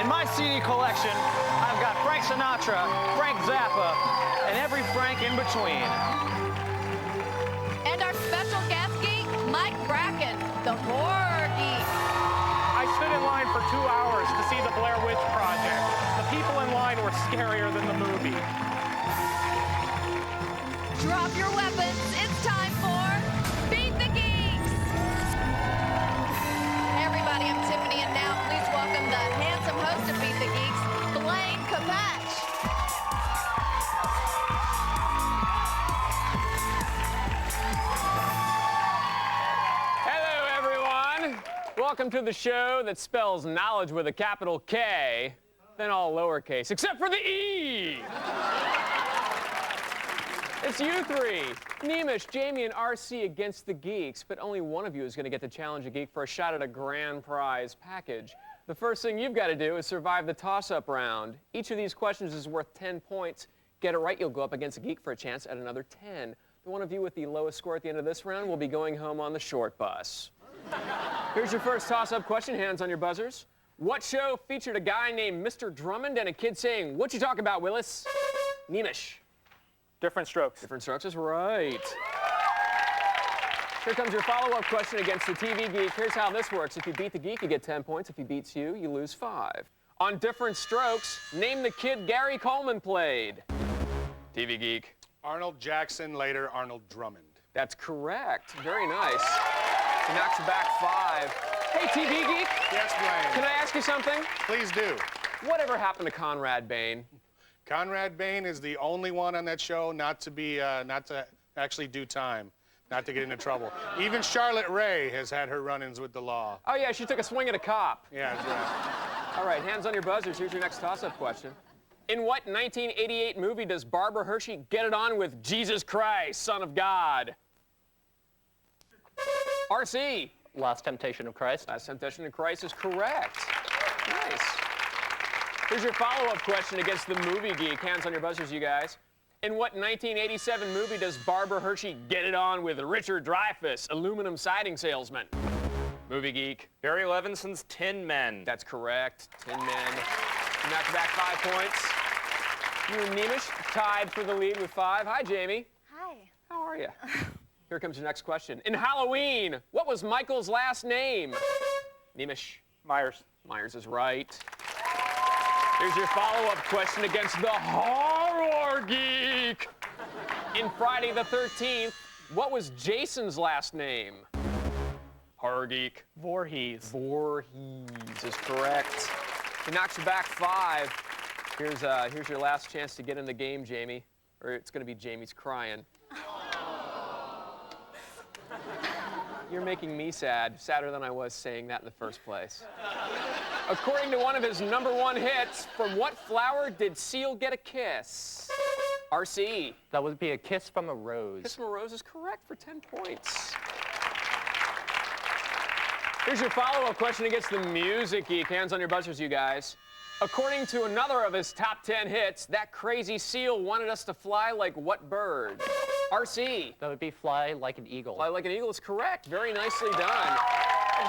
In my CD collection, I've got Frank Sinatra, Frank Zappa, and every Frank in between. And our special guest geek, Mike Bracken, the horror geek. I stood in line for 2 hours to see the Blair Witch Project. The people in line were scarier than the movie. Drop your weapons. It's time for Beat the Geeks. Hey everybody, I'm Tiffany, and now please welcome the handsome host of Beat the Geeks, Blaine Capatch. Hello, everyone. Welcome to the show that spells knowledge with a capital K, then all lowercase, except for the E. It's you three, Nemish, Jamie, and RC against the Geeks, but only one of you is going to get to challenge a geek for a shot at a grand prize package. The first thing you've got to do is survive the toss-up round. Each of these questions is worth 10 points. Get it right, you'll go up against a geek for a chance at another 10. The one of you with the lowest score at the end of this round will be going home on the short bus. Here's your first toss-up question, hands on your buzzers. What show featured a guy named Mr. Drummond and a kid saying, "What you talking about, Willis?" Nemish. Different Strokes. Different Strokes is right. Here comes your follow-up question against the TV geek. Here's how this works. If you beat the geek, you get 10 points. If he beats you, you lose 5. On Different Strokes, name the kid Gary Coleman played. TV geek. Arnold Jackson, later Arnold Drummond. That's correct. Very nice. He knocks you back 5. Hey, TV geek. Yes, Blaine. Can I ask you something? Please do. Whatever happened to Conrad Bain? Conrad Bain is the only one on that show not to actually do time, not to get into trouble. Even Charlotte Ray has had her run-ins with the law. Oh, yeah, she took a swing at a cop. Yeah, that's right. All right, hands on your buzzers. Here's your next toss-up question. In what 1988 movie does Barbara Hershey get it on with Jesus Christ, Son of God? RC. Last Temptation of Christ. Last Temptation of Christ is correct. Nice. Here's your follow-up question against the movie geek. Hands on your buzzers, you guys. In what 1987 movie does Barbara Hershey get it on with Richard Dreyfuss, aluminum siding salesman? Movie geek. Barry Levinson's Tin Men. That's correct. 10 men. You knocked back 5 points. You and Nemish tied for the lead with 5. Hi, Jamie. Hi. How are you? Here comes your next question. In Halloween, what was Michael's last name? Nemish. Myers. Myers is right. Here's your follow-up question against the horror geek. In Friday the 13th, what was Jason's last name? Horror geek. Voorhees. Voorhees is correct. He knocks you back 5. Here's your last chance to get in the game, Jamie. Or it's going to be Jamie's crying. You're making me sad, sadder than I was saying that in the first place. According to one of his #1 hits, from what flower did Seal get a kiss? RC. That would be a kiss from a rose. Kiss from a rose is correct for 10 points. Here's your follow-up question against the music geek. Hands on your buzzers, you guys. According to another of his top 10 hits, that crazy seal wanted us to fly like what bird? RC. That would be Fly Like an Eagle. Fly like an eagle is correct. Very nicely done.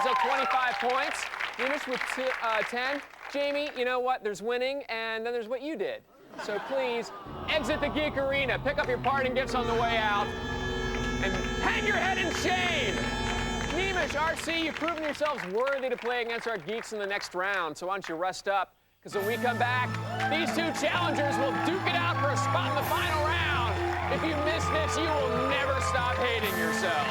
So 25 points. Nemish with 10. Jamie, you know what? There's winning, and then there's what you did. So please, exit the geek arena. Pick up your parting gifts on the way out. And hang your head in shame. Nemish, RC, you've proven yourselves worthy to play against our geeks in the next round. So why don't you rest up? Because when we come back, these two challengers will duke it out for a spot in the final round. If you miss this, you will never stop hating yourself.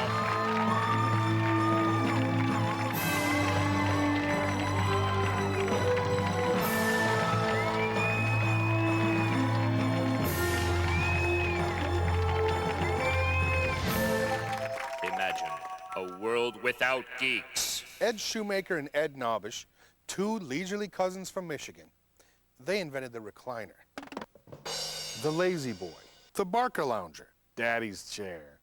Imagine a world without geeks. Ed Shoemaker and Ed Nobish, two leisurely cousins from Michigan. They invented the recliner, the lazy boy, the Barker lounger, Daddy's chair.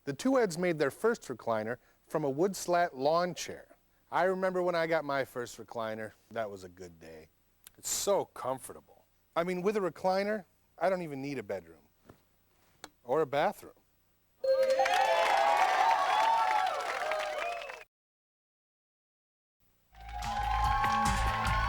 The two Eds made their first recliner from a wood slat lawn chair. I remember when I got my first recliner, that was a good day. It's so comfortable. I mean, with a recliner, I don't even need a bedroom or a bathroom.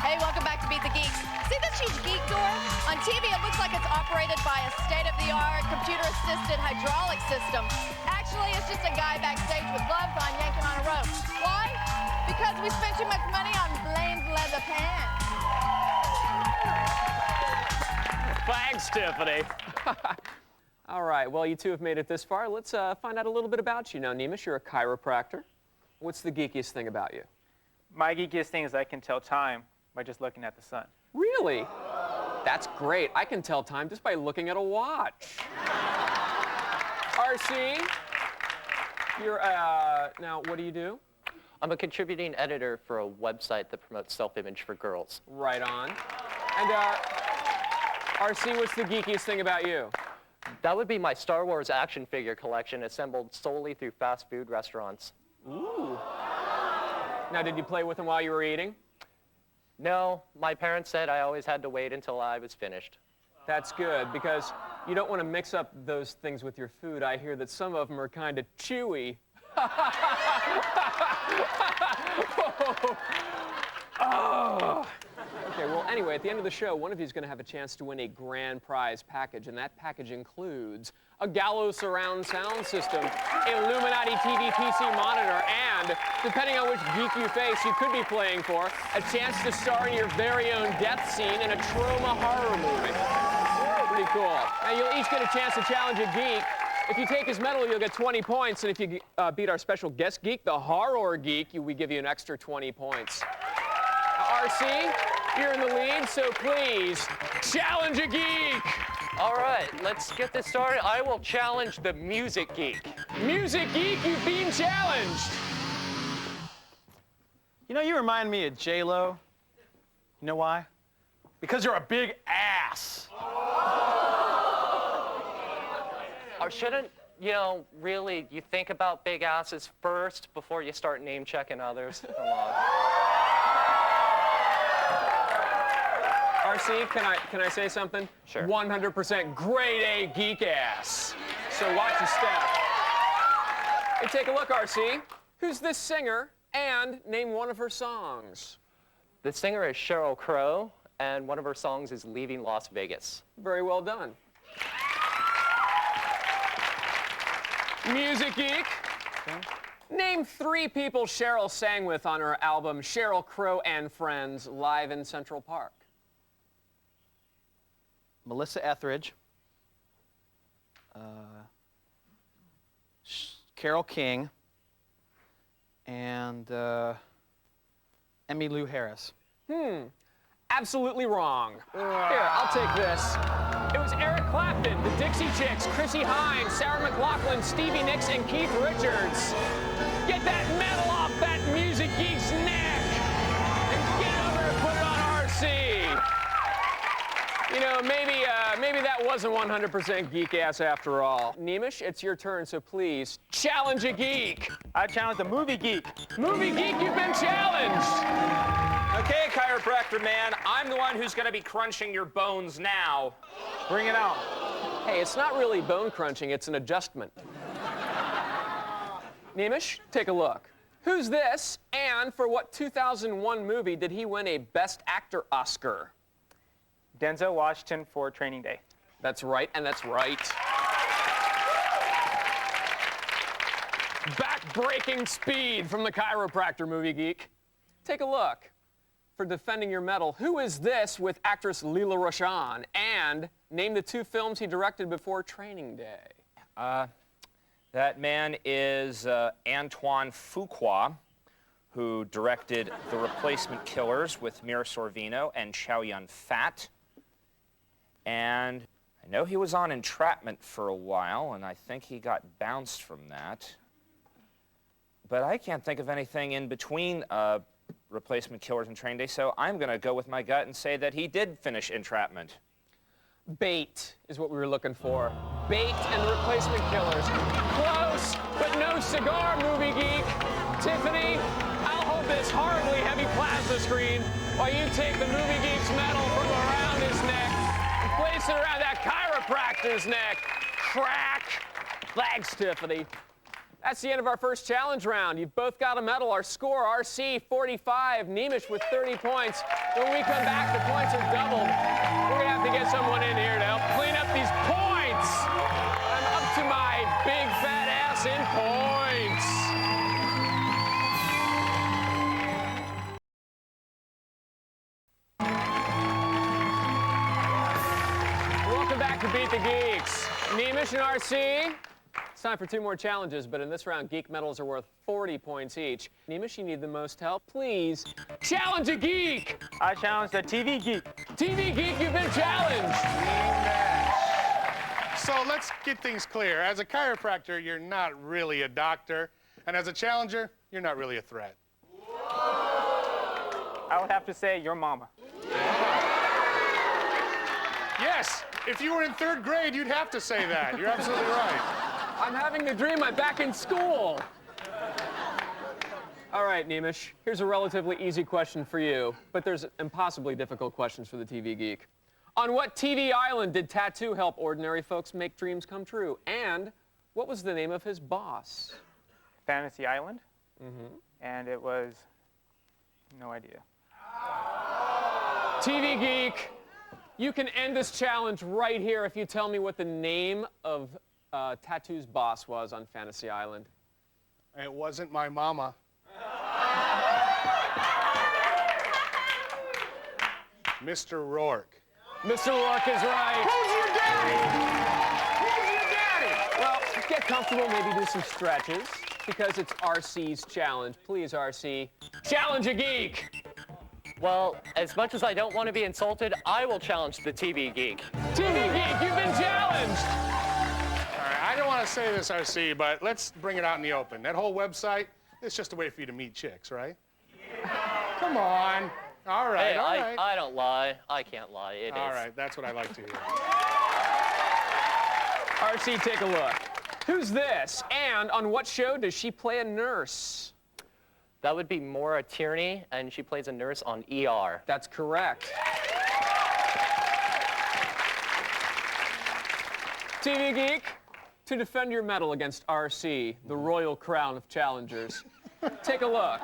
Hey, welcome back to Beat Beat the Geeks. See this huge geek door? On TV, it looks like it's operated by a state-of-the-art, computer-assisted hydraulic system. Actually, it's just a guy backstage with gloves on yanking on a rope. Why? Because we spent too much money on Blaine's leather pants. Thanks, Tiffany. All right, well, you two have made it this far. Let's find out a little bit about you. Now, Neemish, you're a chiropractor. What's the geekiest thing about you? My geekiest thing is I can tell time by just looking at the sun. Really? That's great. I can tell time just by looking at a watch. RC, you're, now, what do you do? I'm a contributing editor for a website that promotes self-image for girls. Right on. And, RC, what's the geekiest thing about you? That would be my Star Wars action figure collection assembled solely through fast food restaurants. Ooh. Now, did you play with them while you were eating? No, my parents said I always had to wait until I was finished. That's good, because you don't want to mix up those things with your food. I hear that some of them are kind of chewy. Oh. Okay, well, anyway, at the end of the show, one of you is going to have a chance to win a grand prize package, and that package includes a Gallo surround sound system, Illuminati TV PC monitor, and, depending on which geek you face, you could be playing for a chance to star in your very own death scene in a trauma horror movie. Pretty cool. Now, you'll each get a chance to challenge a geek. If you take his medal, you'll get 20 points, and if you beat our special guest geek, the horror geek, we give you an extra 20 points. RC, you're in the lead, so please, challenge a geek! All right, let's get this started. I will challenge the music geek. Music geek, you've been challenged! You know, you remind me of J-Lo. You know why? Because you're a big ass. Or shouldn't, you know, really, you think about big asses first before you start name-checking others? Come on. RC, can I say something? Sure. 100% grade A geek ass. So watch your step. Hey, take a look, RC. Who's this singer? And name one of her songs. The singer is Sheryl Crow, and one of her songs is Leaving Las Vegas. Very well done. Music geek. Name 3 people Sheryl sang with on her album Sheryl Crow and Friends live in Central Park. Melissa Etheridge, Carole King, and Emmylou Harris. Absolutely wrong. Here, I'll take this. It was Eric Clapton, the Dixie Chicks, Chrissie Hynde, Sarah McLachlan, Stevie Nicks, and Keith Richards. Get that medal off that music geek's neck and get over and put it on RC. You know, maybe that wasn't 100% geek ass after all. Neemish, it's your turn, so please challenge a geek. I challenge the movie geek. Movie geek, you've been challenged. Okay, chiropractor man, I'm the one who's going to be crunching your bones now. Bring it out. Hey, it's not really bone crunching, it's an adjustment. Neemish, take a look. Who's this, and for what 2001 movie did he win a Best Actor Oscar? Denzel Washington for Training Day. That's right, and that's right. Back-breaking speed from the chiropractor movie geek. Take a look. For defending your medal, who is this with actress Leela Roshan? And name the 2 films he directed before Training Day. That man is Antoine Fuqua, who directed The Replacement Killers with Mira Sorvino and Chow Yun-fat. And I know he was on Entrapment for a while, and I think he got bounced from that. But I can't think of anything in between Replacement Killers and Training Day, so I'm going to go with my gut and say that he did finish Entrapment. Bait is what we were looking for. Bait and the Replacement Killers. Close, but no cigar, movie geek. Tiffany, I'll hold this horribly heavy plasma screen while you take the movie geek's medal from around his neck and place it around that chiropractor's neck. Crack. Thanks, Tiffany. That's the end of our first challenge round. You've both got a medal. Our score, RC 45, Nemish with 30 points. When we come back, the points are doubled. We're gonna have to get someone in here to help clean up these points. I'm up to my big fat ass in points. Welcome back to Beat the Geeks. Nemish and RC. It's time for 2 more challenges, but in this round, Geek medals are worth 40 points each. Nemish, you need the most help. Please challenge a geek. I challenge the TV Geek. TV Geek, you've been challenged. So let's get things clear. As a chiropractor, you're not really a doctor. And as a challenger, you're not really a threat. I would have to say your mama. Yes, if you were in 3rd grade, you'd have to say that. You're absolutely right. I'm having the dream I'm back in school. All right, Nemish, here's a relatively easy question for you, but there's impossibly difficult questions for the TV Geek. On what TV island did Tattoo help ordinary folks make dreams come true? And what was the name of his boss? Fantasy Island. And it was no idea. TV Geek, you can end this challenge right here if you tell me what the name of Tattoo's boss was on Fantasy Island. It wasn't my mama. Mr. Rourke. Mr. Rourke is right. Who's your daddy? Who's your daddy? Well, get comfortable, maybe do some stretches, because it's RC's challenge. Please, RC, challenge a geek. Well, as much as I don't want to be insulted, I will challenge the TV Geek. TV Geek, you've been challenged. All right, I don't want to say this, RC, but let's bring it out in the open. That whole website, it's just a way for you to meet chicks, right? Come on. All right, Hey, all right. I don't lie. I can't lie. It is. All right, that's what I like to hear. RC, take a look. Who's this? And on what show does she play a nurse? That would be Maura Tierney, and she plays a nurse on ER. That's correct. TV Geek, to defend your medal against RC, the royal crown of challengers, take a look.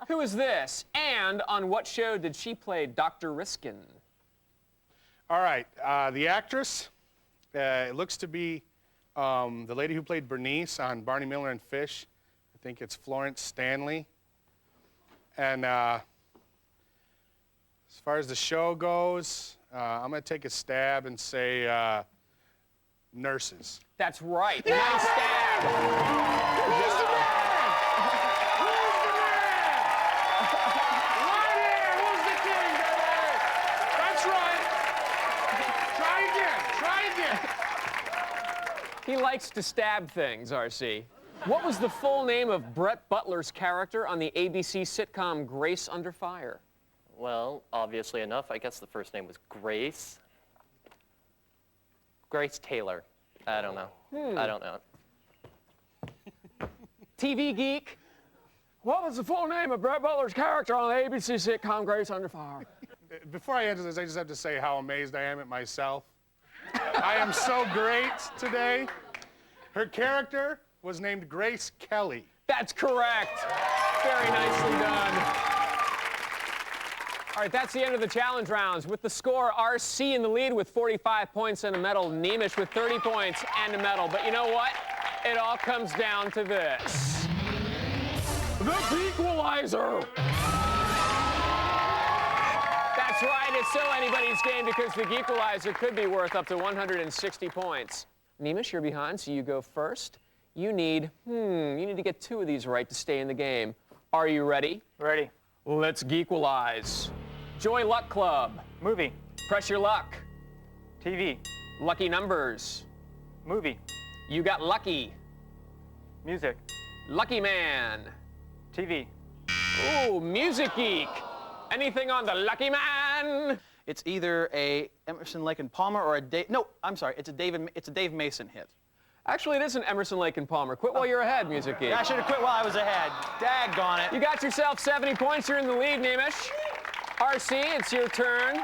Who is this? And on what show did she play Dr. Riskin? All right, the actress, it looks to be the lady who played Bernice on Barney Miller and Fish. I think it's Florence Stanley. And as far as the show goes, I'm going to take a stab and say nurses. That's right. Nice stab. Who's the man? Who's the man? Right here. Who's the king, baby? That's right. Try again. He likes to stab things, RC. What was the full name of Brett Butler's character on the ABC sitcom Grace Under Fire? Well, obviously enough, I guess the first name was Grace. Grace Taylor. I don't know. I don't know. TV Geek, what was the full name of Brett Butler's character on the ABC sitcom Grace Under Fire? Before I answer this, I just have to say how amazed I am at myself. I am so great today. Her character was named Grace Kelly. That's correct. Very nicely done. All right, that's the end of the challenge rounds. With the score, RC in the lead with 45 points and a medal. Nemish with 30 points and a medal. But you know what? It all comes down to this. The Geekwalizer. That's right, it's still anybody's game because the Geekwalizer could be worth up to 160 points. Nemish, you're behind, so you go first. You need to get 2 of these right to stay in the game. Are you ready? Ready. Let's Geekwalize. Joy Luck Club. Movie. Press your luck. TV. Lucky numbers. Movie. You got lucky. Music. Lucky man. TV. Ooh, Music Geek. Anything on the Lucky Man? It's either a Emerson, Lake and Palmer or a it's a Dave Mason hit. Actually, it is an Emerson, Lake and Palmer. Quit while you're ahead, Music Geek. I should have quit while I was ahead. Daggone it. You got yourself 70 points. You're in the lead, Nemish. RC, it's your turn.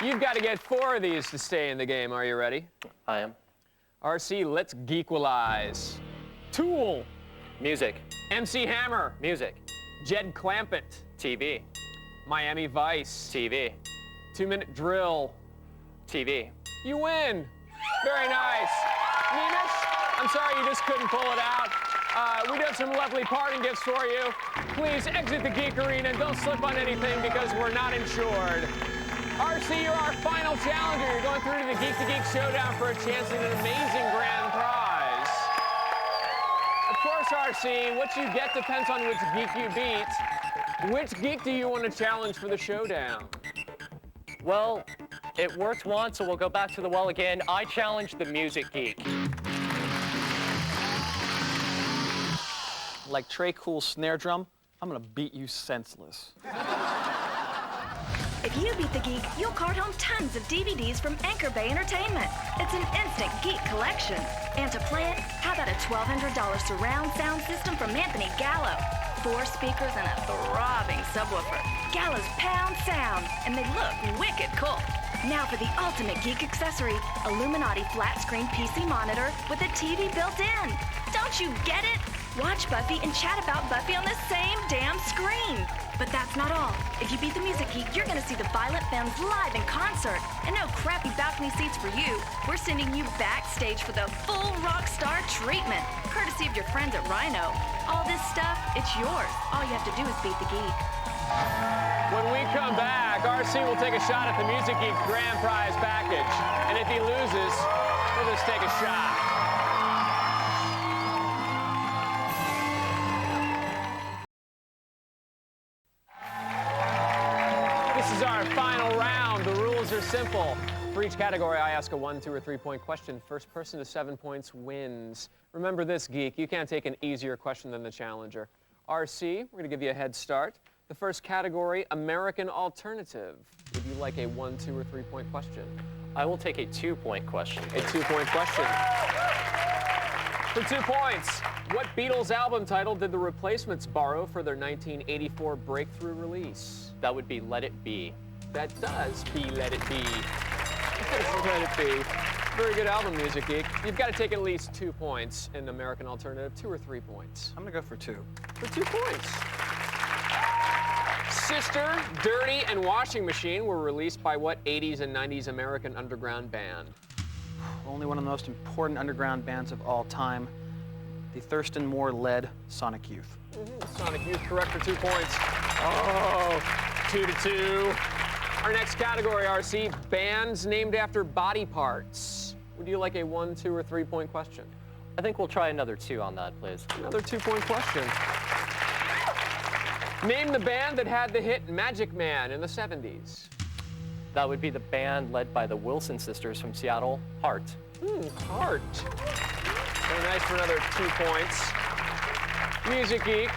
You've got to get 4 of these to stay in the game. Are you ready? I am. RC, let's Geekwalize. Tool. Music. MC Hammer. Music. Jed Clampett. TV. Miami Vice. TV. 2-minute drill. TV. You win. Very nice. Nemish, I'm sorry you just couldn't pull it out. We do have some lovely parting gifts for you. Please exit the Geek Arena and don't slip on anything because we're not insured. RC, you're our final challenger. You're going through to the Geek to Geek Showdown for a chance at an amazing grand prize. Of course, RC, what you get depends on which geek you beat. Which geek do you want to challenge for the showdown? Well, it worked once, so we'll go back to the well again. I challenge the music geek. Like Trey Cool's snare drum, I'm gonna beat you senseless. If you beat the Geek, you'll cart home tons of DVDs from Anchor Bay Entertainment. It's an instant Geek collection. And to play it, how about a $1,200 surround sound system from Anthony Gallo? 4 speakers and a throbbing subwoofer. Gallo's pound sound, and they look wicked cool. Now for the ultimate Geek accessory, Illuminati flat screen PC monitor with a TV built in. Don't you get it? Watch Buffy and chat about Buffy on the same damn screen. But that's not all. If you beat the Music Geek, you're gonna see the Violent Femmes live in concert. And no crappy balcony seats for you. We're sending you backstage for the full rock star treatment, courtesy of your friends at Rhino. All this stuff, it's yours. All you have to do is beat the Geek. When we come back, RC will take a shot at the Music Geek grand prize package. And if he loses, we'll just take a shot. This is our final round. The rules are simple. For each category, I ask a 1, 2, or 3-point question. First person to 7 points wins. Remember this, Geek. You can't take an easier question than the challenger. RC, we're going to give you a head start. The first category, American Alternative. Would you like a 1, 2, or 3-point question? I will take a 2-point question. A 2-point question. For 2 points, what Beatles album title did the Replacements borrow for their 1984 breakthrough release? That would be Let It Be. That does be Let It Be. Let It Be. Very good album, Music Geek. You've got to take at least 2 points in American Alternative, 2 or 3 points. I'm gonna go for 2. For 2 points. Sister, Dirty, and Washing Machine were released by what 80s and 90s American underground band? Only one of the most important underground bands of all time. The Thurston Moore-led Sonic Youth. Sonic Youth, correct for 2 points. Oh, 2-2. Our next category, RC, bands named after body parts. Would you like a 1, 2, or 3-point question? I think we'll try another 2 on that, please. Another 2-point question. Name the band that had the hit Magic Man in the 70s. That would be the band led by the Wilson sisters from Seattle, Heart. Heart. Very nice for another 2 points. Music Geek,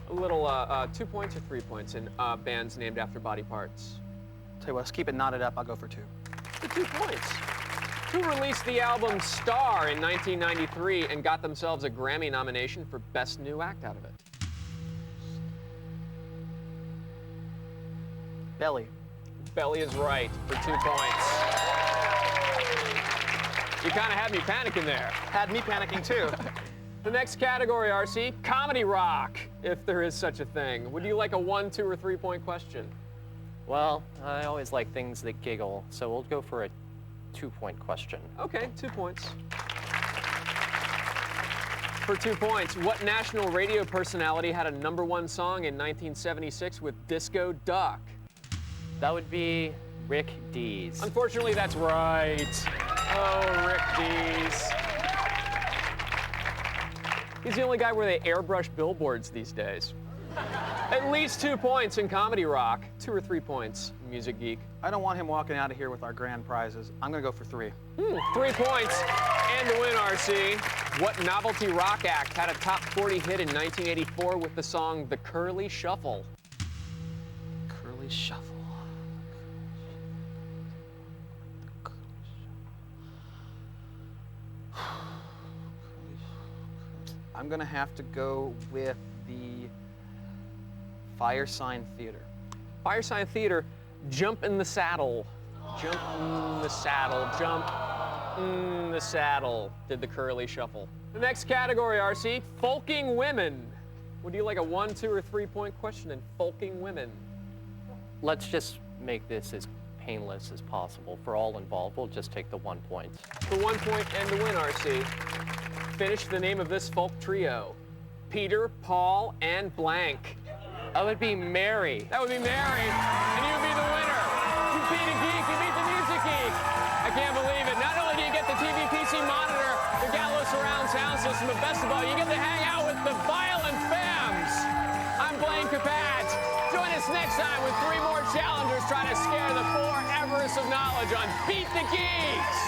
a little 2 points or 3 points in bands named after body parts. Tell you what, let's keep it knotted up. I'll go for 2. For 2 points. Who released the album Star in 1993 and got themselves a Grammy nomination for Best New Act out of it? Belly. Belly is right for 2 points. You kind of had me panicking there. Had me panicking too. The next category, RC, comedy rock, if there is such a thing. Would you like a 1, 2, or 3-point question? Well, I always like things that giggle, so we'll go for a 2-point question. Okay, 2 points. For 2 points, what national radio personality had a #1 song in 1976 with Disco Duck? That would be Rick Dees. Unfortunately, that's right. Oh, Rick Dees. He's the only guy where they airbrush billboards these days. At least 2 points in comedy rock. 2 or 3 points, Music Geek. I don't want him walking out of here with our grand prizes. I'm gonna go for 3. 3 points. And to win, RC, what novelty rock act had a top 40 hit in 1984 with the song The Curly Shuffle? Curly Shuffle. I'm gonna have to go with the Fire Sign Theater. Fire Sign Theater, Jump in the Saddle. Jump in the Saddle, jump The saddle did the curly shuffle. The next category, RC, folking women. Would you like a 1, 2, or 3 point question in folking women? Let's just make this as painless as possible for all involved. We'll just take the 1 point. The 1 point and the win, RC. Finish the name of this folk trio. Peter, Paul, and blank. That would be Mary. That would be Mary, and you would be the winner. You beat a geek, you beat the music geek. I can't believe it. Not only do you get the TV PC monitor, the Gallo surround sound system, but best of all, you get to hang out with the Violent Femmes. I'm Blaine Capat. Join us next time when 3 more challengers try to scare the 4 Everests of knowledge on Beat the Geeks.